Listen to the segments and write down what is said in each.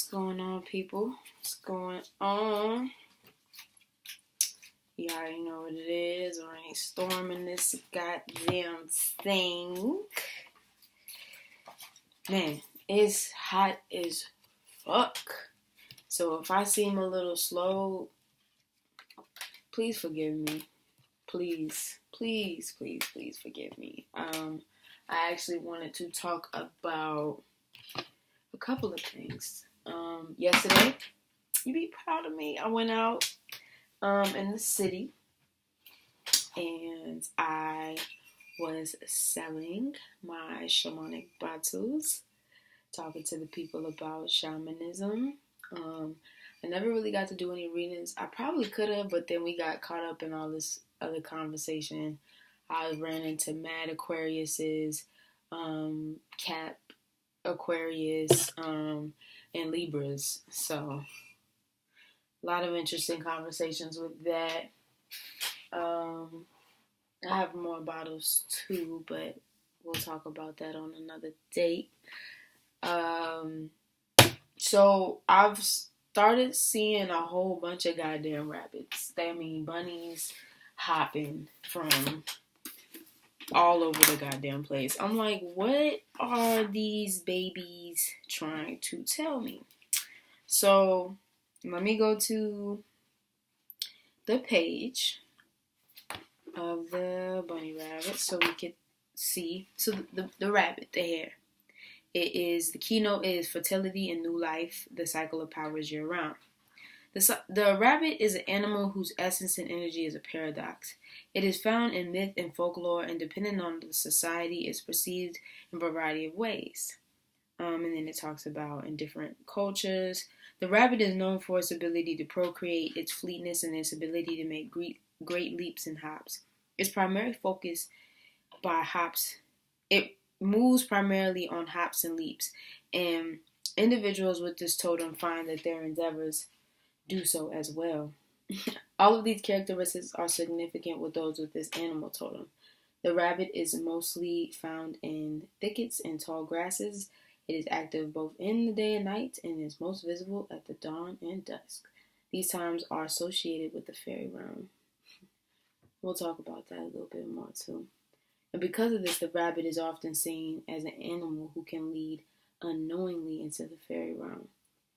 going on, people? What's going on? You already know what it is. Rain storming this goddamn thing. Man, it's hot as fuck. So if I seem a little slow, please forgive me. Please forgive me. I actually wanted to talk about a couple of things. Yesterday, you'd be proud of me. I went out in the city and I was selling my shamanic bottles, talking to the people about shamanism. I never really got to do any readings. I probably could have, but then we got caught up in all this other conversation. I ran into Mad Aquarius's, Cap Aquarius, and Libras. So a lot of interesting conversations with that. I have more bottles too, but we'll talk about that on another date. So I've started seeing a whole bunch of goddamn rabbits. That mean bunnies hopping from all over the goddamn place. I'm like, what are these babies trying to tell me? So let me go to the page of the bunny rabbit so we can see. So the rabbit, the hare. The keynote is fertility and new life. The cycle of power is year round. The rabbit is an animal whose essence and energy is a paradox. It is found in myth and folklore, and depending on the society, is perceived in a variety of ways. And then it talks about in different cultures. The rabbit is known for its ability to procreate, its fleetness, and its ability to make great leaps and hops. Its primary focus by hops. It moves primarily on hops and leaps, and individuals with this totem find that their endeavors do so as well. All of these characteristics are significant with those with this animal totem. The rabbit is mostly found in thickets and tall grasses. It is active both in the day and night and is most visible at the dawn and dusk. These times are associated with the fairy realm. We'll talk about that a little bit more too. And because of this, the rabbit is often seen as an animal who can lead unknowingly into the fairy realm.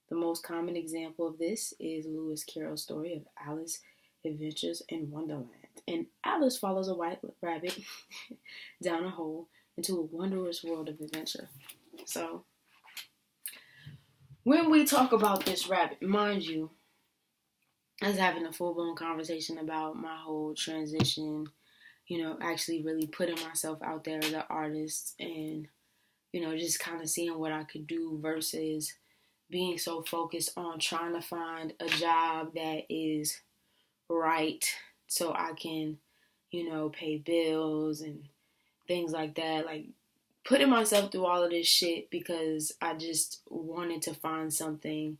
The most common example of this is Lewis Carroll's story of Alice's Adventures in Wonderland. And Alice follows a white rabbit down a hole into a wondrous world of adventure. So, when we talk about this rabbit, mind you, I was having a full-blown conversation about my whole transition, actually really putting myself out there as an artist and, just kind of seeing what I could do versus being so focused on trying to find a job that is right so I can, pay bills and things like that. Like, putting myself through all of this shit because I just wanted to find something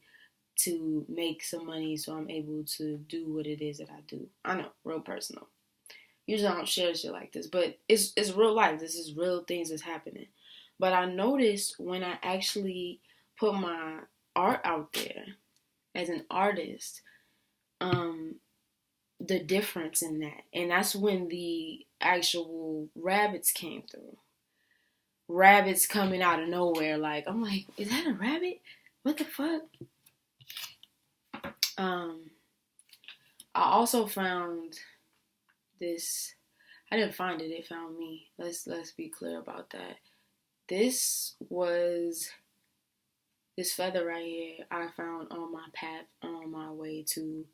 to make some money so I'm able to do what it is that I do. I know, real personal. Usually I don't share shit like this, but it's real life. This is real things that's happening. But I noticed when I actually put my art out there as an artist, the difference in that. And that's when the actual rabbits came through. Rabbits coming out of nowhere. Like, I'm like, is that a rabbit? What the fuck? I also found this. I didn't find it. It found me. Let's be clear about that. This feather right here I found on my path on my way to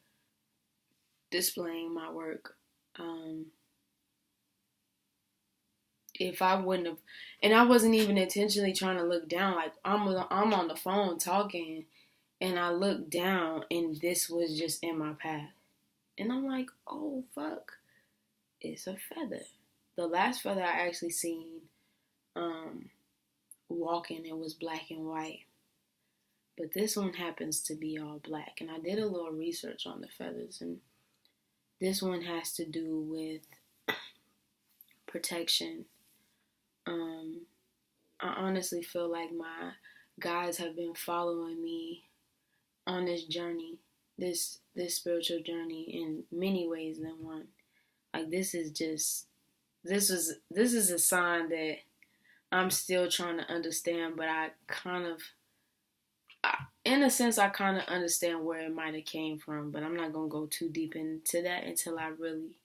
displaying my work. If I wouldn't have, and I wasn't even intentionally trying to look down, like I'm on the phone talking and I looked down and this was just in my path. And I'm like, oh fuck, it's a feather. The last feather I actually seen walking, it was black and white. But this one happens to be all black. And I did a little research on the feathers, and this one has to do with protection. I honestly feel like my guides have been following me on this journey, this spiritual journey in many ways than one. Like this is a sign that I'm still trying to understand, but in a sense, I kind of understand where it might have came from, but I'm not gonna go too deep into that until I really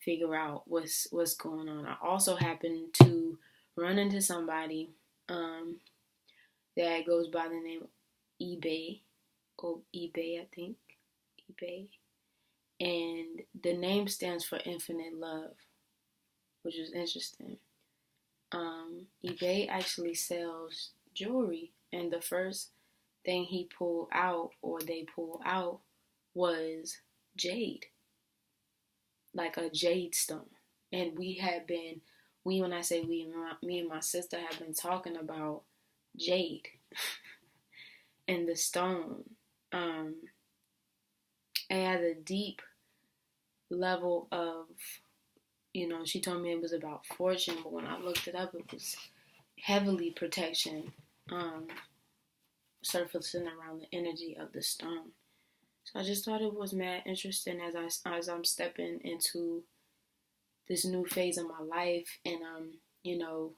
figure out what's going on. I also happened to run into somebody that goes by the name eBay, I think, eBay, and the name stands for infinite love, which is interesting. eBay actually sells jewelry, and the first thing they pulled out was jade, like a jade stone. And when I say we, me and my sister have been talking about jade and the stone. It has a deep level of, she told me it was about fortune, but when I looked it up, it was heavily protection, surfacing around the energy of the stone. So I just thought it was mad interesting as I'm stepping into this new phase of my life, and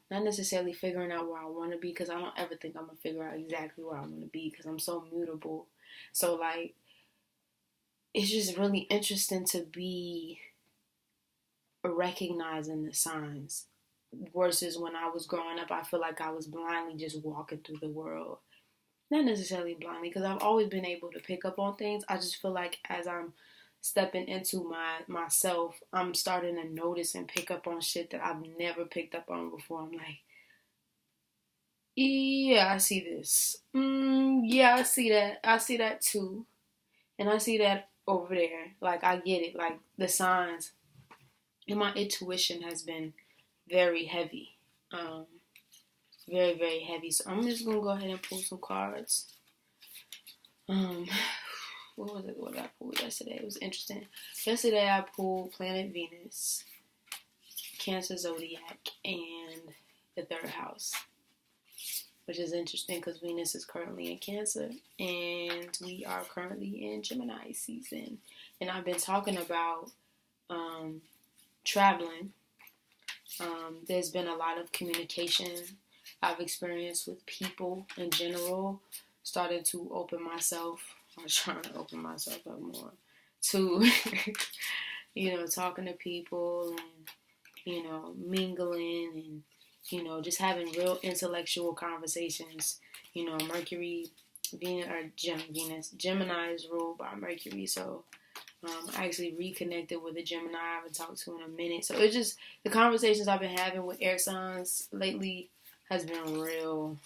not necessarily figuring out where I want to be, because I don't ever think I'm gonna figure out exactly where I want to be, because I'm so mutable. So like, it's just really interesting to be recognizing the signs, versus when I was growing up, I feel like I was blindly just walking through the world. Not necessarily blindly, because I've always been able to pick up on things. I just feel like as I'm stepping into myself, I'm starting to notice and pick up on shit that I've never picked up on before. I'm like, yeah, I see this. Yeah, I see that. I see that too. And I see that over there. Like, I get it. Like, the signs. And my intuition has been very heavy. Very, very heavy. So I'm just going to go ahead and pull some cards. What was it? What did I pull yesterday? It was interesting. Yesterday I pulled Planet Venus, Cancer Zodiac, and the third house, which is interesting because Venus is currently in Cancer and we are currently in Gemini season. And I've been talking about traveling. There's been a lot of communication I've experienced with people in general, started to open myself. I was trying to open myself up more to, talking to people and, mingling and, just having real intellectual conversations. Mercury, Gemini is ruled by Mercury, so I actually reconnected with a Gemini I haven't talked to in a minute. So it's just the conversations I've been having with air signs lately has been real.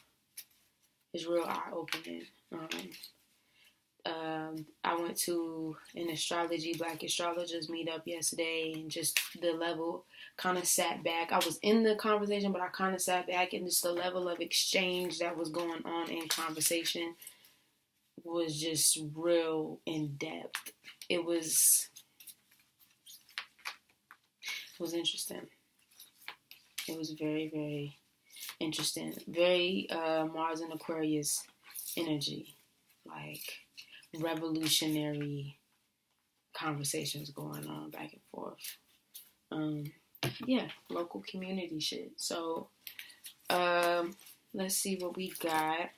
It's real eye-opening. I went to an Black astrologers meetup yesterday, and just the level kind of sat back. I was in the conversation, but I kind of sat back, and just the level of exchange that was going on in conversation was just real in depth. It was interesting. It was very, very interesting. Very Mars and Aquarius energy, like revolutionary conversations going on back and forth. Local community shit. So, let's see what we got.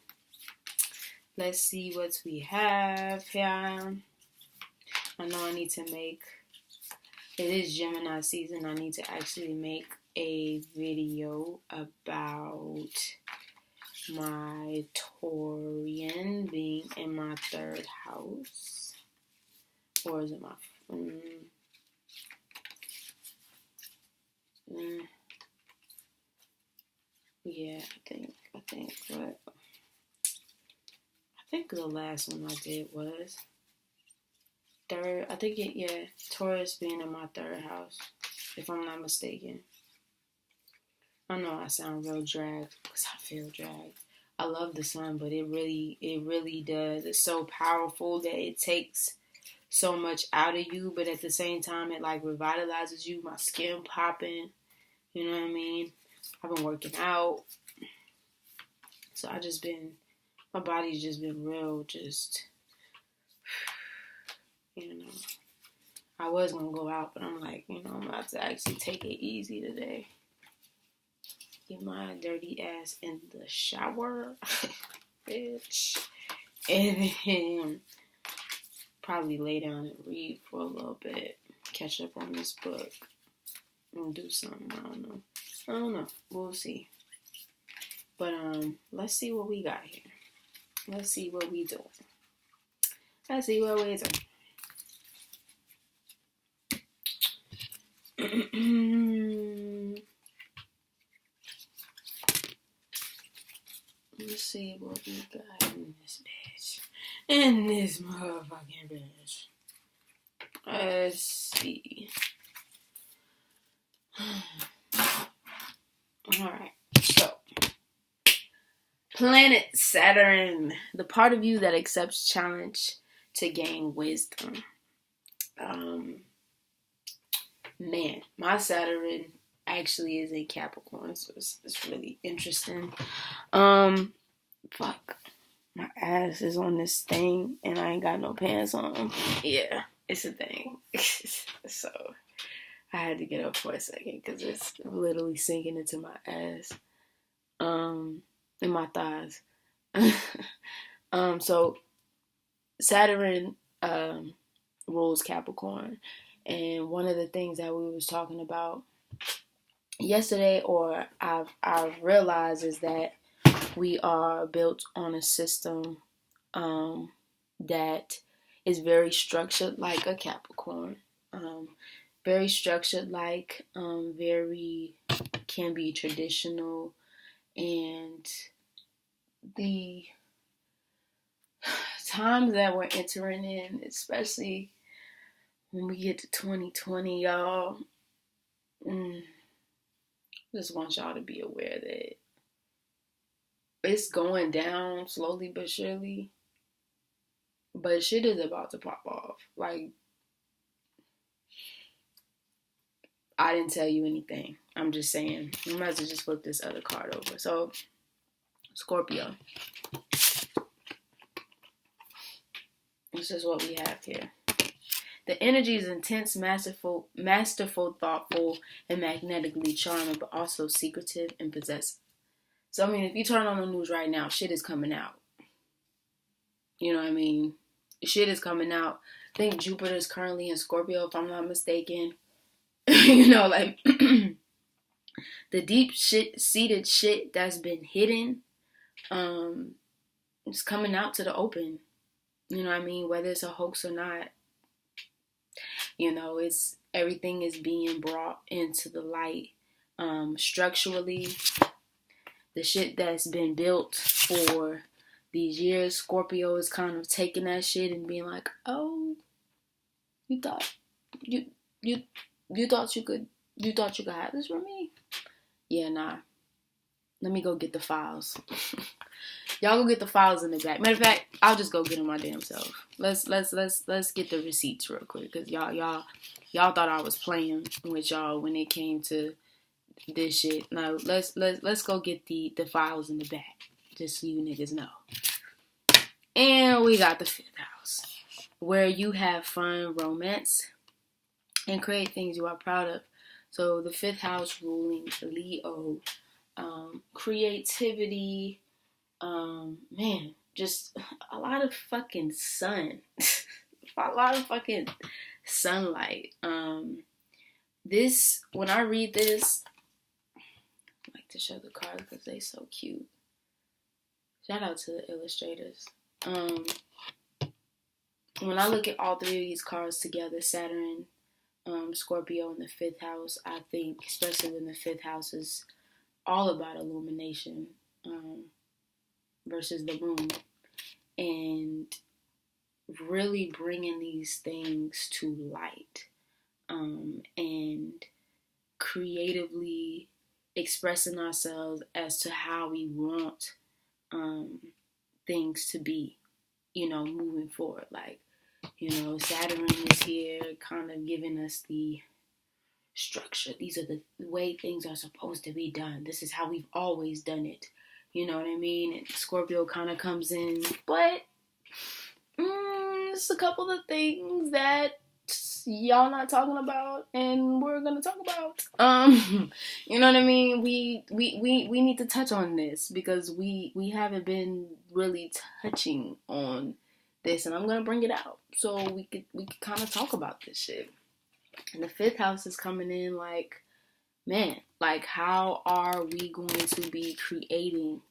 Let's see what we have here. I know I need to it is Gemini season. I need to actually make a video about my Taurian being in my third house. Or is it my... yeah, I think the last one I did was third. I think Taurus being in my third house, if I'm not mistaken. I know I sound real dragged because I feel dragged. I love the sun, but it really does. It's so powerful that it takes so much out of you, but at the same time, it like revitalizes you. My skin popping, you know what I mean? I've been working out, so my body's just been real, just You know, I was gonna go out, but I'm like, I'm about to actually take it easy today. Get my dirty ass in the shower, bitch, and then probably lay down and read for a little bit, catch up on this book, and do something. I don't know. We'll see. But let's see what we got here. Let's see what we doing. Let's see what we doing. Let's see what we got in this bitch. In this motherfucking bitch. Let's see. Alright, so planet Saturn, the part of you that accepts challenge to gain wisdom. Man, my Saturn actually is in Capricorn, so it's really interesting. Fuck. My ass is on this thing and I ain't got no pants on. Yeah, it's a thing. So I had to get up for a second because it's literally sinking into my ass. And my thighs. So Saturn rules Capricorn. And one of the things that we was talking about yesterday, or I've realized, is that we are built on a system that is very structured like a Capricorn. Very structured like, very can be traditional, and the times that we're entering in, especially when we get to 2020, y'all, just want y'all to be aware that it's going down slowly but surely, but shit is about to pop off. Like, I didn't tell you anything. I'm just saying. I'm about to just flip this other card over. So, Scorpio. This is what we have here. The energy is intense, masterful, thoughtful, and magnetically charming, but also secretive and possessive. So, I mean, if you turn on the news right now, shit is coming out. You know what I mean? Shit is coming out. I think Jupiter is currently in Scorpio, if I'm not mistaken. Like, the deep seated shit that's been hidden, it's coming out to the open. You know what I mean? Whether it's a hoax or not. Everything is being brought into the light. Structurally, the shit that's been built for these years, Scorpio is kind of taking that shit and being like, oh, you thought you thought you could have this from me? Yeah, nah. Let me go get the files. Y'all go get the files in the back. Matter of fact, I'll just go get them my damn self. Let's get the receipts real quick, cause y'all thought I was playing with y'all when it came to this shit. No, let's go get the files in the back, just so you niggas know. And we got the 5th house, where you have fun, romance, and create things you are proud of. So the 5th house ruling Leo, creativity, man, just a lot of fucking sun. A lot of fucking sunlight. When I read this, I like to show the cards because they so cute. Shout out to the illustrators. When I look at all 3 of these cards together, Saturn, Scorpio, and the 5th house, I think, especially when the 5th house is all about illumination, versus the moon, and really bringing these things to light, and creatively expressing ourselves as to how we want things to be, moving forward. Like, Saturn is here kind of giving us the structure. These are the way things are supposed to be done. This is how we've always done it. You know what I mean? And Scorpio kind of comes in, but is a couple of things that y'all not talking about and we're gonna talk about. You know what I mean? We need to touch on this because we haven't been really touching on this, and I'm gonna bring it out so we could kind of talk about this shit. And the fifth house is coming in like, man, like how are we going to be creating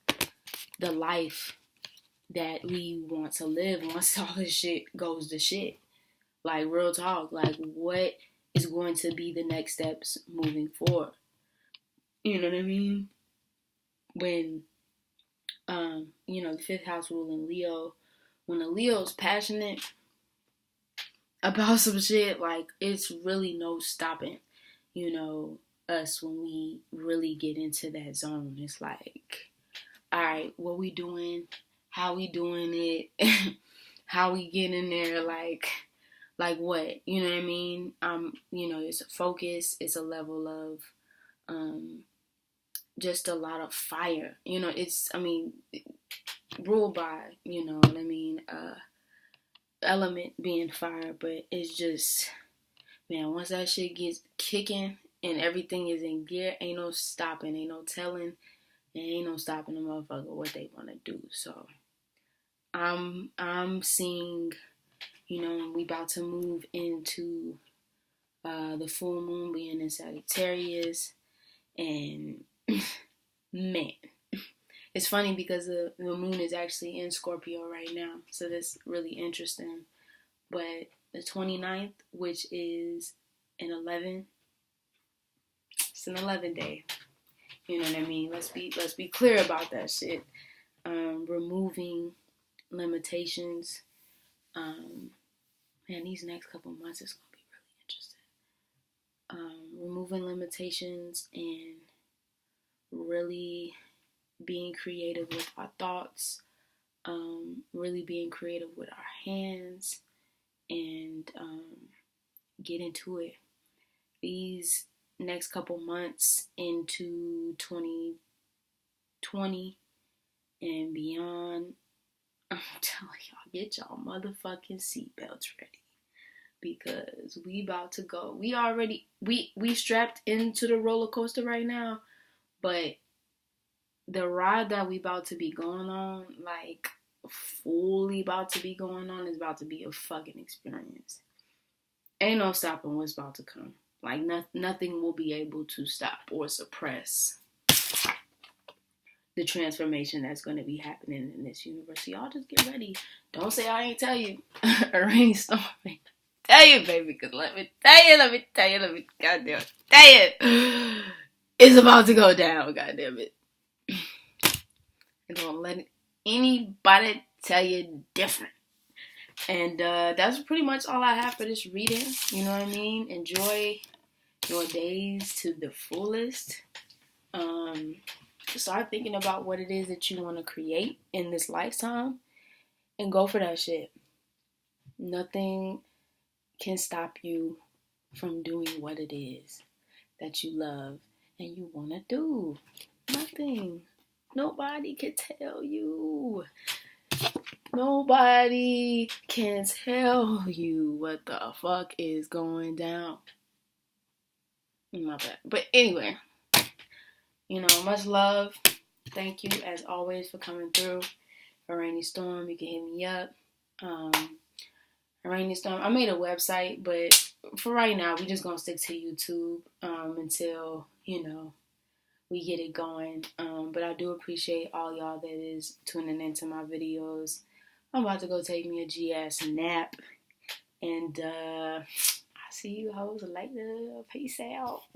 the life that we want to live once all this shit goes to shit? Like, real talk, like what is going to be the next steps moving forward? You know what I mean? When you know, the fifth house ruling Leo, when a Leo's passionate about some shit, like it's really no stopping, you know, us when we really get into that zone. It's like, all right, what we doing, how we doing it, how we get in there, like what, you know what I mean? You know, it's a focus, it's a level of just a lot of fire, you know. It's, I mean, ruled by, you know what I mean, element being fire, but it's just, man, once that shit gets kicking and everything is in gear, ain't no stopping, ain't no telling, and ain't no stopping the motherfucker what they want to do. So I'm seeing, you know, we about to move into the full moon being in Sagittarius, and man, it's funny because the moon is actually in Scorpio right now, so that's really interesting. But the 29th, which is an 11, it's an 11 day. You know what I mean? Let's be clear about that shit. Removing limitations. Man, these next couple months is gonna be really interesting. Removing limitations and really being creative with our thoughts. Really being creative with our hands, and get into it. These next couple months into 2020 and beyond, I'm telling y'all, get y'all motherfucking seatbelts ready, because we about to go. We already we strapped into the roller coaster right now, but the ride that we about to be going on, like fully about to be going on, is about to be a fucking experience. Ain't no stopping what's about to come. Like nothing will be able to stop or suppress the transformation that's going to be happening in this universe. So y'all just get ready. Don't say I ain't tell you. A rainy storm. Tell you, baby, because let me tell you, goddamn, tell you. It's about to go down, goddamn it. And don't let anybody tell you different. And that's pretty much all I have for this reading. You know what I mean? Enjoy your days to the fullest. Start thinking about what it is that you want to create in this lifetime, and go for that shit. Nothing can stop you from doing what it is that you love and you want to do. Nothing. Nobody can tell you. Nobody can tell you what the fuck is going down. My bad. But anyway, you know, much love. Thank you as always for coming through. A rainy storm, you can hit me up. A rainy storm. I made a website, but for right now, we just gonna stick to YouTube until, you know, we get it going. But I do appreciate all y'all that is tuning into my videos. I'm about to go take me a G-ass nap. And I'll see you hoes later. Peace out.